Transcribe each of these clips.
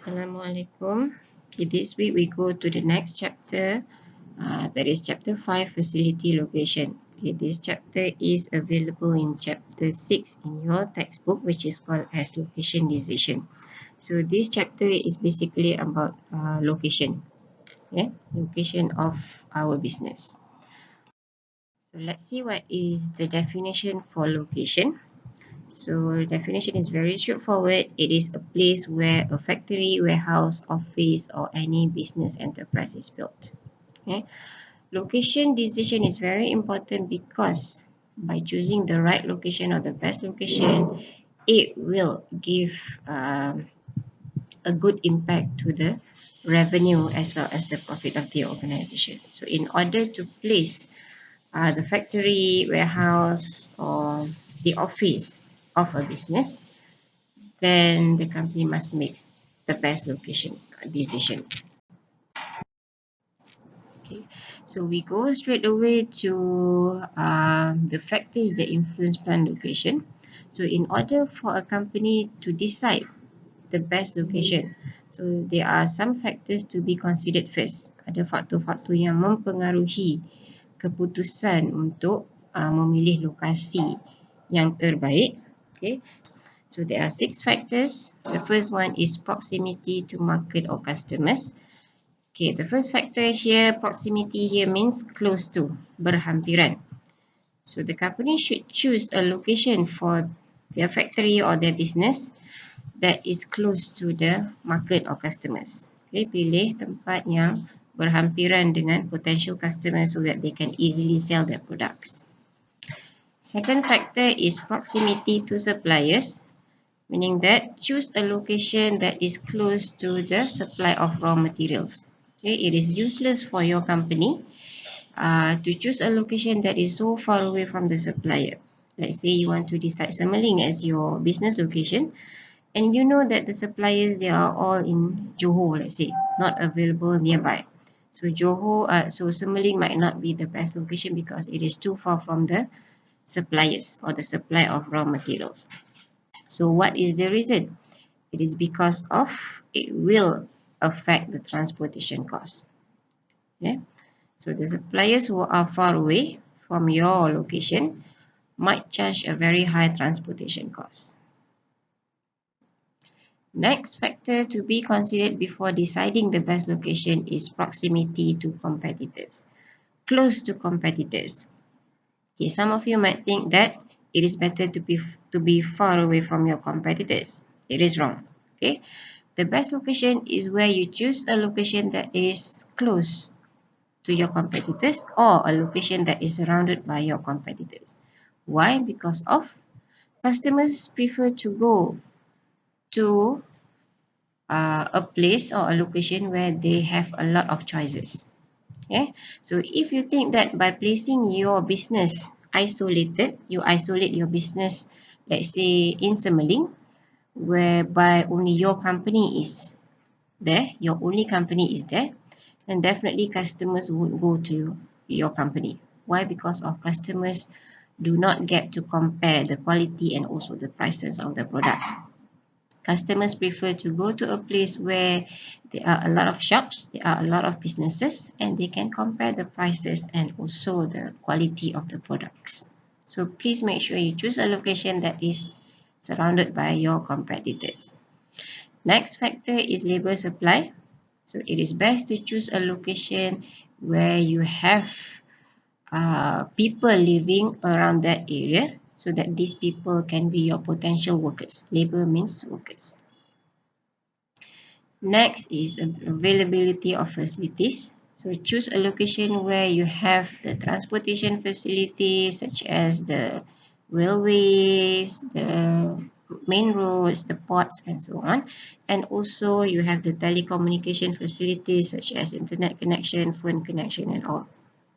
Assalamualaikum. Okay, this week we go to the next chapter. That is chapter 5, facility location. Okay, this chapter is available in chapter 6 in your textbook, which is called as location decision. So this chapter is basically about location. Okay, location of our business. So let's see what is the definition for location. So the definition is very straightforward. It is a place where a factory, warehouse, office, or any business enterprise is built. Okay. Location decision is very important because by choosing the right location or the best location, it will give a good impact to the revenue as well as the profit of the organization. So in order to place the factory, warehouse, or the office of a business, then the company must make the best location decision. Okay, so we go straight away to the factors that influence plant location. So in order for a company to decide the best location, so there are some factors to be considered first. Ada faktor-faktor yang mempengaruhi keputusan untuk memilih lokasi yang terbaik. Okay, so there are 6 factors. The first one is proximity to market or customers. Okay, the first factor here, proximity here means close to, berhampiran. So the company should choose a location for their factory or their business that is close to the market or customers. Okay, pilih tempat yang berhampiran dengan potential customers so that they can easily sell their products. Second factor is proximity to suppliers, meaning that choose a location that is close to the supply of raw materials. Okay, it is useless for your company to choose a location that is so far away from the supplier. Let's say you want to decide Semeling as your business location, and you know that the suppliers, they are all in Johor, let's say, not available nearby. So so Semeling might not be the best location because it is too far from the suppliers or the supply of raw materials. So what is the reason? It is because of it will affect the transportation cost. Okay, so the suppliers who are far away from your location might charge a very high transportation cost. Next factor to be considered before deciding the best location is proximity to competitors, close to competitors. Okay, some of you might think that it is better to be far away from your competitors. It is wrong. Okay, the best location is where you choose a location that is close to your competitors or a location that is surrounded by your competitors. Why? Because of customers prefer to go to a place or a location where they have a lot of choices. Okay, so if you think that by placing your business isolated, you isolate your business, let's say in Semeling, whereby only your company is there, your only company is there, then definitely customers would go to your company. Why? Because of customers do not get to compare the quality and also the prices of the product. Customers prefer to go to a place where there are a lot of shops, there are a lot of businesses, and they can compare the prices and also the quality of the products. So please make sure you choose a location that is surrounded by your competitors. Next factor is labor supply. So it is best to choose a location where you have people living around that area so that these people can be your potential workers. Labor means workers. Next is availability of facilities. So choose a location where you have the transportation facilities such as the railways, the main roads, the ports, and so on. And also you have the telecommunication facilities such as internet connection, phone connection, and all.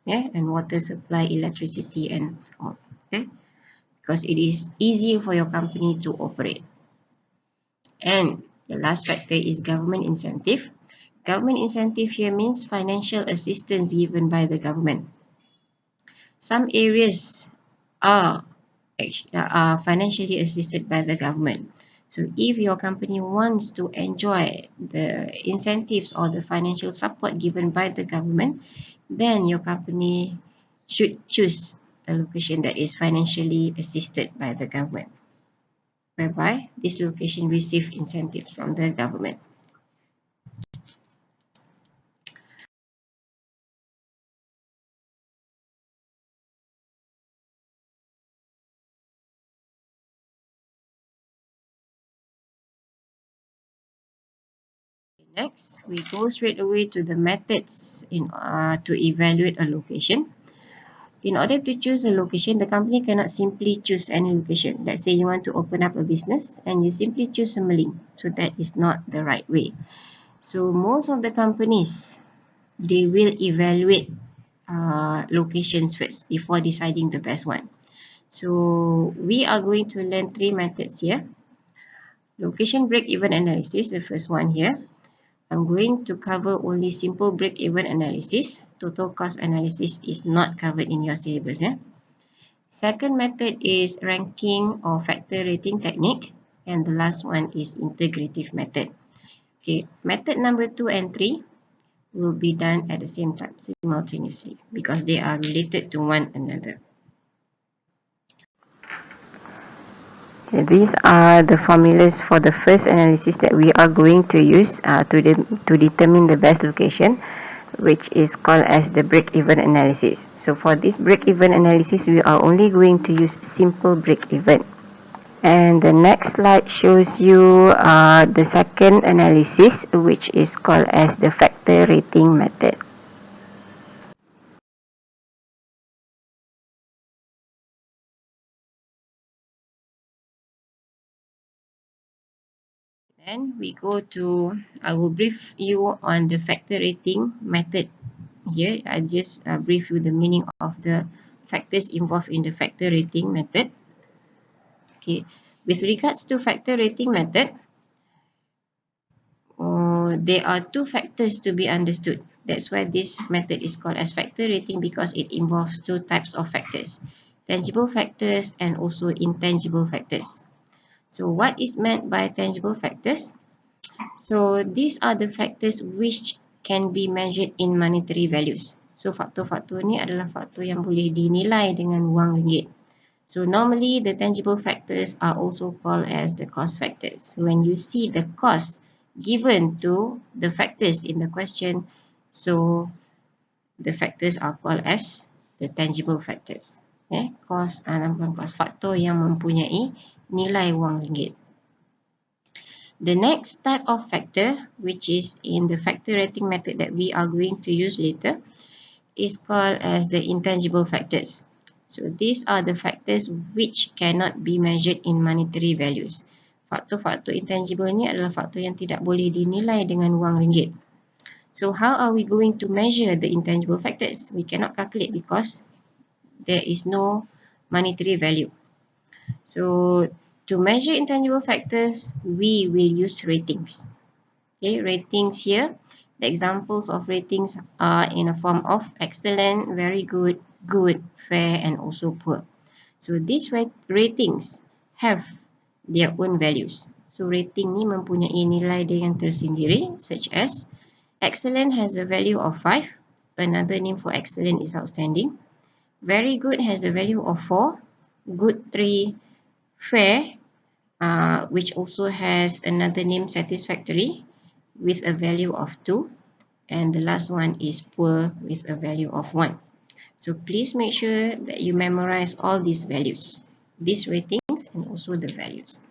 Yeah, and water supply, electricity, and all. Okay, because it is easier for your company to operate. And the last factor is government incentive. Government incentive here means financial assistance given by the government. Some areas are financially assisted by the government. So if your company wants to enjoy the incentives or the financial support given by the government, then your company should choose a location that is financially assisted by the government, whereby this location receive incentives from the government. Next, we go straight away to the methods to evaluate a location. In order to choose a location, the company cannot simply choose any location. Let's say you want to open up a business and you simply choose Semaling. So that is not the right way. So most of the companies, they will evaluate locations first before deciding the best one. So we are going to learn three methods here. Location break-even analysis, the first one here. I'm going to cover only simple break-even analysis. Total cost analysis is not covered in your syllabus. Second method is ranking or factor rating technique. And the last one is integrative method. Okay, method number 2 and 3 will be done at the same time, simultaneously, because they are related to one another. Okay, these are the formulas for the first analysis that we are going to use to determine the best location, which is called as the break-even analysis. So for this break-even analysis, we are only going to use simple break-even. And the next slide shows you the second analysis, which is called as the factor rating method. Then we go to, I will brief you on the factor rating method. Here, I just brief you the meaning of the factors involved in the factor rating method. Okay, with regards to factor rating method, there are two factors to be understood. That's why this method is called as factor rating, because it involves two types of factors, tangible factors and also intangible factors. So what is meant by tangible factors? So these are the factors which can be measured in monetary values. So faktor-faktor ni adalah faktor yang boleh dinilai dengan wang ringgit. So normally the tangible factors are also called as the cost factors. So when you see the cost given to the factors in the question, so the factors are called as the tangible factors. Cost, bukan cost, faktor yang mempunyai nilai wang ringgit. The next type of factor, which is in the factor rating method that we are going to use later, is called as the intangible factors. So these are the factors which cannot be measured in monetary values. Faktor-faktor intangible ni adalah faktor yang tidak boleh dinilai dengan wang ringgit. So how are we going to measure the intangible factors? We cannot calculate because there is no monetary value. So to measure intangible factors, we will use ratings. Okay, ratings here, the examples of ratings are in a form of excellent, very good, good, fair, and also poor. So these ratings have their own values. So rating ni mempunyai nilai dia yang tersendiri, such as excellent has a value of 5. Another name for excellent is outstanding. Very good has a value of 4. Good 3. Fair, which also has another name, satisfactory, with a value of 2. And the last one is poor with a value of 1. So please make sure that you memorize all these values, these ratings and also the values.